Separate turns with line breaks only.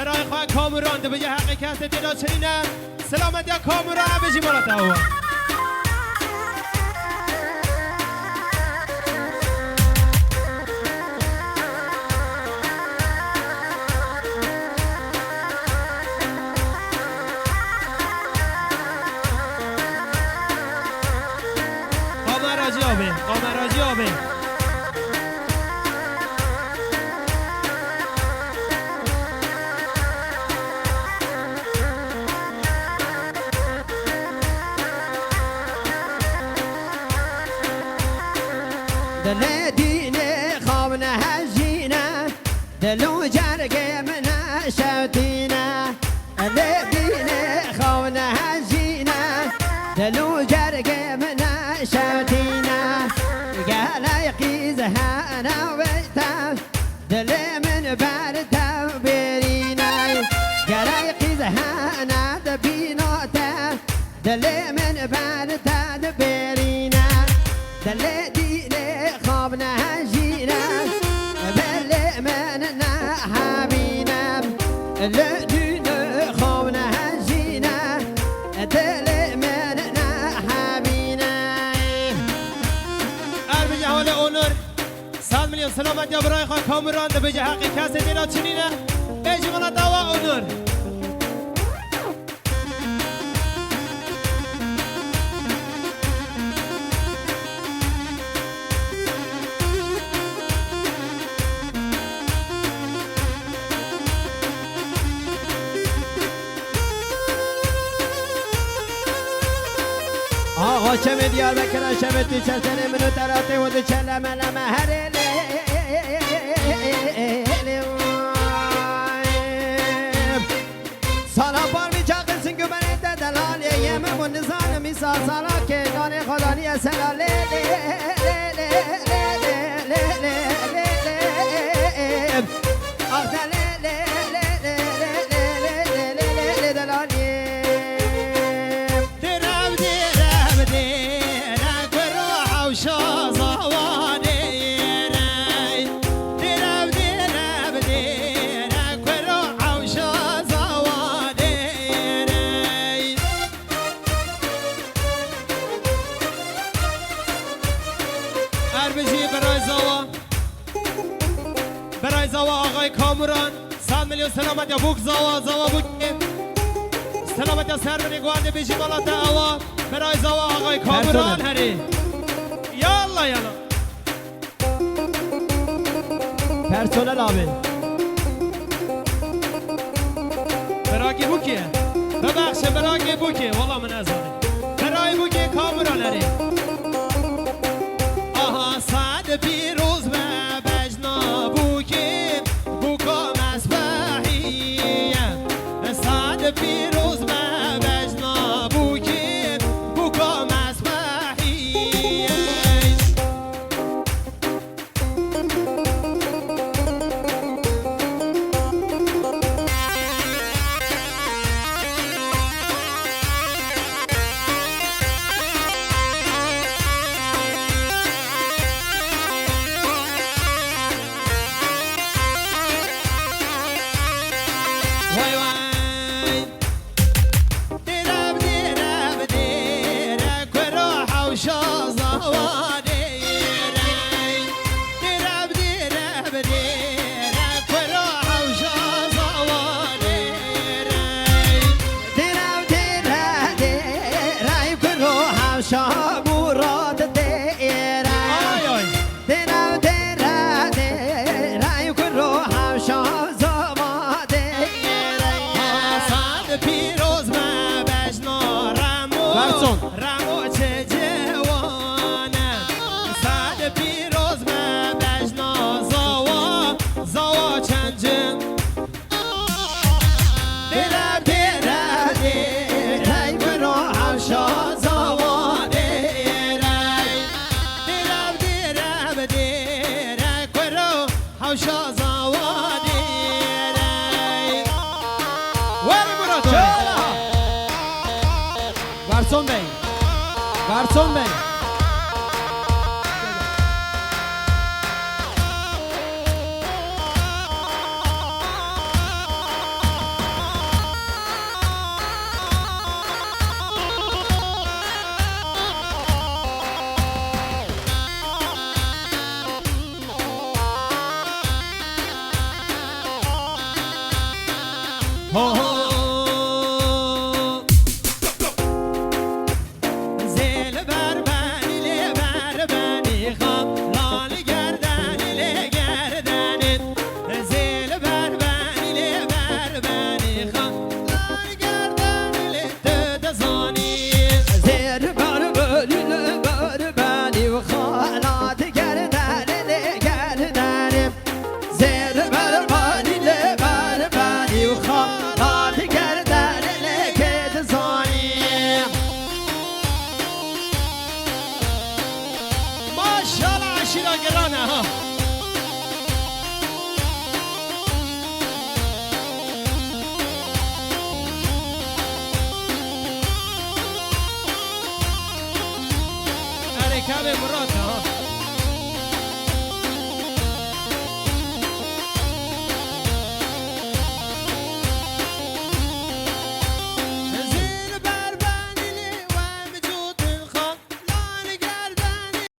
برای خواه کامران ده بگه حقیقت دینا چنینه سلامت یا کامران بجی مالا تاوا قامراجی آبه
دل دینه خوابنه هجینه دلو جرگه منه شوتینه دل دینه خوابنه هجینه دلو جرگه منه شوتینه قال قيزها انا ويتا دل من بارتا بيرينا قال قيزها انا دبينوتا دل من بارتا بيرينا دل ديني خوابنا هجينا بل مننا حبينا دل ديني خوابنا هجينا دل مننا حبينا
حال اونور 100 میلیون سلامت یا برای خواه کامران ده بجه حقیقت دینا چنینه ایجی مالا دوا اونور
آقا چه دیار بکنن شبتی چرتنه منو تراته و ده چلم لمه هره سالا بار می چاقه سنگو بنیده دلال یمه من نزانه می سالا که نان خدانی سلا
برای زوا آقای کامران 100 میلیون سلامت یا بوک زوا بوک سلامت یا سر بری گوانده بیشی مالا دعوا برای زوا آقای کامران هری یالا
پرسونل آبی
برای بوکیه ببخشه برای بوکیه والا من ازانه برای بوکیه کامران هری آها سعد پیروز به بجنا بوکی بوکا مسبحیه سعد پیروز به بجنا بوکی بوکا مسبحیه
Garson Bey.
ماشینا گرانه ها اره کم مراد ها